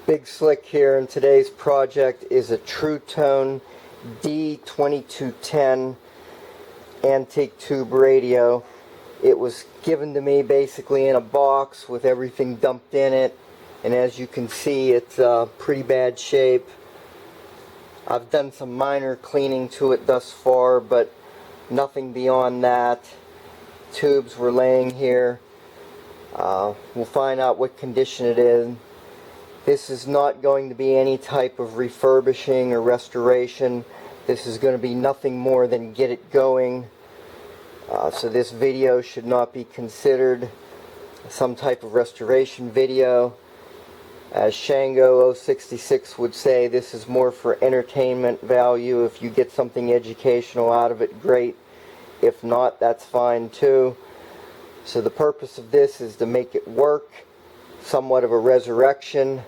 Big Slick here, and today's project is a Truetone D2210 antique tube radio. It was given to me basically in a box with everything dumped in it, and as you can see, it's pretty bad shape. I've done some minor cleaning to it thus far, but nothing beyond that. Tubes were laying here. We'll find out what condition it is. This is not going to be any type of refurbishing or restoration. This is going to be nothing more than get it going. So this video should not be considered some type of restoration video. As Shango 066 would say, this is more for entertainment value. If you get something educational out of it, great. If not, that's fine too. So the purpose of this is to make it work, somewhat of a resurrection.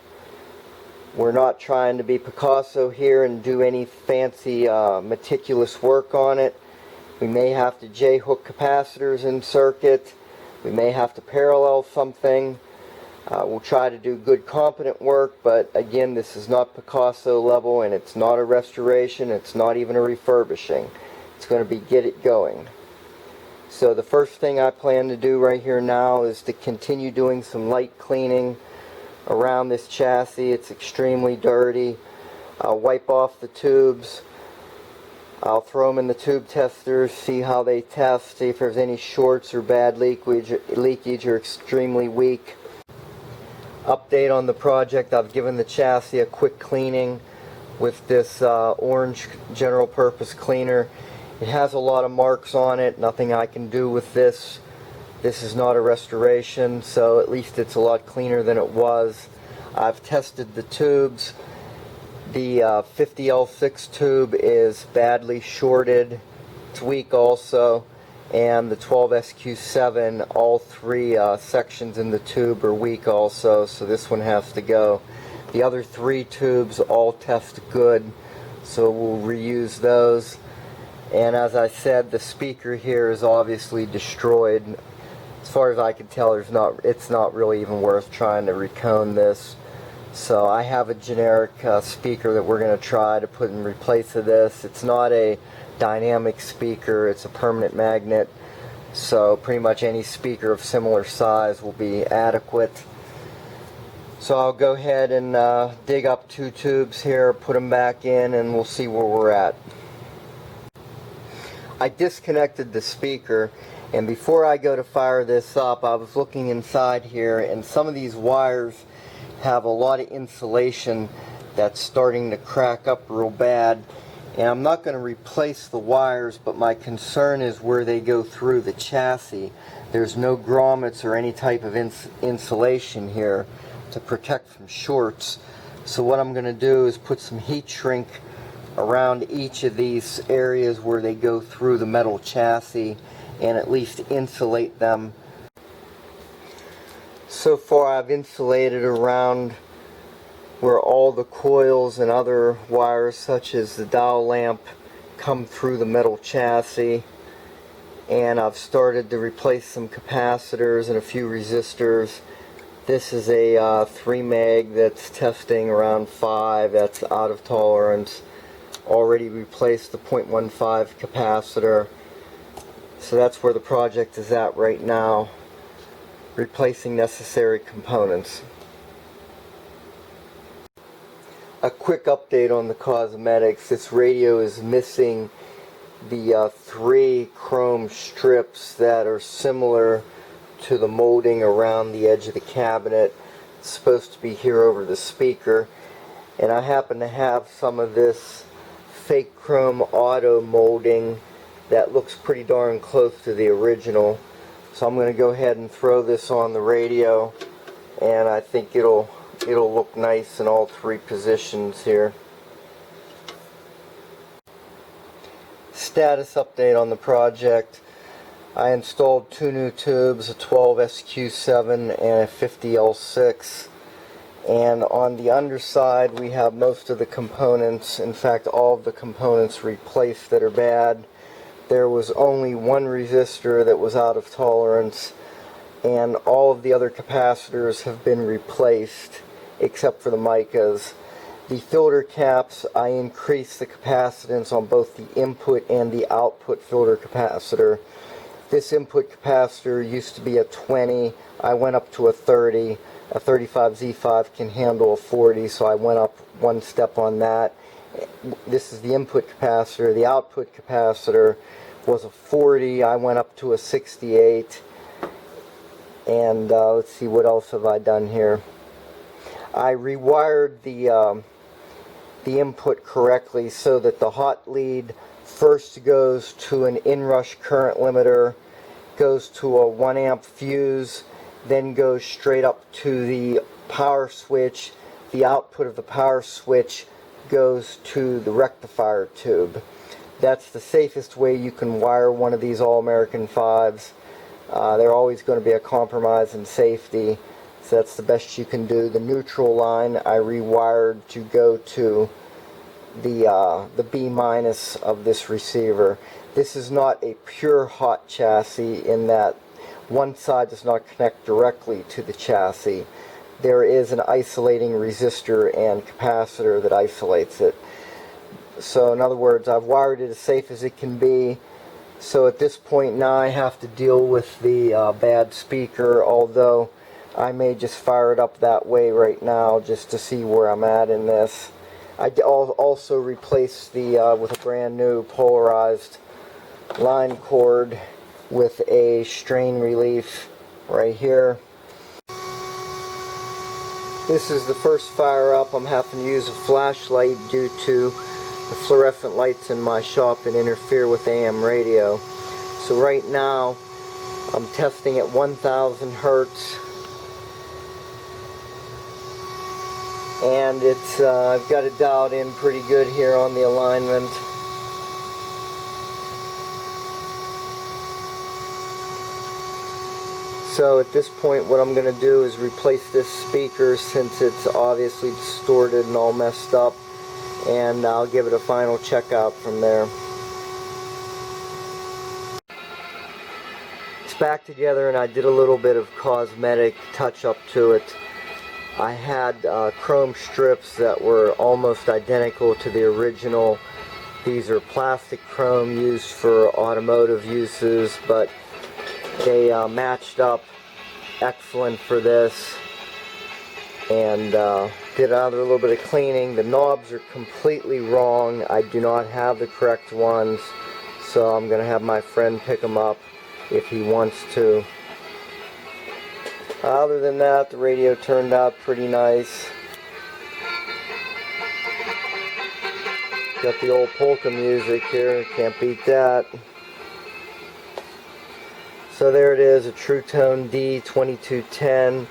We're not trying to be Picasso here and do any fancy meticulous work on it. We may have to J-hook capacitors in circuit. We may have to parallel something. We'll try to do good competent work, but again, this is not Picasso level, and it's not a restoration. It's not even a refurbishing. It's going to be get it going. So the first thing I plan to do right here now is to continue doing some light cleaning around this chassis. It's extremely dirty. I'll wipe off the tubes. I'll throw them in the tube testers, see how they test, see if there's any shorts or bad leakage or extremely weak. Update on the project: I've given the chassis a quick cleaning with this orange general purpose cleaner. It has a lot of marks on it. Nothing I can do with this. This is not a restoration, so at least it's a lot cleaner than it was. I've tested the tubes. The 50L6 tube is badly shorted. It's weak also. And the 12SQ7, all three sections in the tube are weak also, so this one has to go. The other three tubes all test good, so we'll reuse those. And as I said, the speaker here is obviously destroyed. As far as I can tell, it's not really even worth trying to recone this. So I have a generic speaker that we're going to try to put in replace of this. It's not a dynamic speaker, it's a permanent magnet. So pretty much any speaker of similar size will be adequate. So I'll go ahead and dig up two tubes here, put them back in, and we'll see where we're at. I disconnected the speaker, and before I go to fire this up, I was looking inside here, and some of these wires have a lot of insulation that's starting to crack up real bad. And I'm not going to replace the wires, but my concern is where they go through the chassis. There's no grommets or any type of insulation here to protect from shorts. So what I'm going to do is put some heat shrink around each of these areas where they go through the metal chassis and at least insulate them. So far I've insulated around where all the coils and other wires such as the dial lamp come through the metal chassis, and I've started to replace some capacitors and a few resistors. This is a 3 meg that's testing around 5, that's out of tolerance. Already replaced the 0.15 capacitor. So that's where the project is at right now, replacing necessary components. A quick update on the cosmetics. This radio is missing the 3 chrome strips that are similar to the molding around the edge of the cabinet. It's supposed to be here over the speaker, and I happen to have some of this fake chrome auto molding that looks pretty darn close to the original. So I'm going to go ahead and throw this on the radio, and I think it'll look nice in all 3 positions here. Status update on the project. I installed 2 new tubes, a 12SQ7 and a 50L6. And on the underside we have most of the components, in fact all of the components replaced that are bad. There was only one resistor that was out of tolerance, and all of the other capacitors have been replaced except for the micas. The filter caps, I increased the capacitance on both the input and the output filter capacitor. This input capacitor used to be a 20, I went up to a 30. A 35Z5 can handle a 40, so I went up one step on that. This is the input capacitor. The output capacitor was a 40, I went up to a 68. And let's see, what else have I done here? I rewired the input correctly so that the hot lead first goes to an inrush current limiter, goes to a 1 amp fuse, then goes straight up to the power switch. The output of the power switch goes to the rectifier tube. That's the safest way you can wire one of these All-American 5s. They're always going to be a compromise in safety, so that's the best you can do. The neutral line I rewired to go to the B- of this receiver. This is not a pure hot chassis in that one side does not connect directly to the chassis. There is an isolating resistor and capacitor that isolates it. So in other words, I've wired it as safe as it can be. So at this point now I have to deal with the bad speaker, although I may just fire it up that way right now just to see where I'm at in this. I also replaced the with a brand new polarized line cord with a strain relief right here. This is the first fire up. I'm having to use a flashlight due to the fluorescent lights in my shop that interfere with AM radio. So right now I'm testing at 1000 hertz, and it's I've got it dialed in pretty good here on the alignment. So at this point what I'm going to do is replace this speaker since it's obviously distorted and all messed up, and I'll give it a final check out from there. It's back together, and I did a little bit of cosmetic touch up to it. I had chrome strips that were almost identical to the original. These are plastic chrome used for automotive uses, but they matched up excellent for this, and did another little bit of cleaning. The knobs are completely wrong. I do not have the correct ones, so I'm going to have my friend pick them up if he wants to. Other than that, the radio turned out pretty nice. Got the old polka music here, can't beat that. So there it is, a Truetone D2210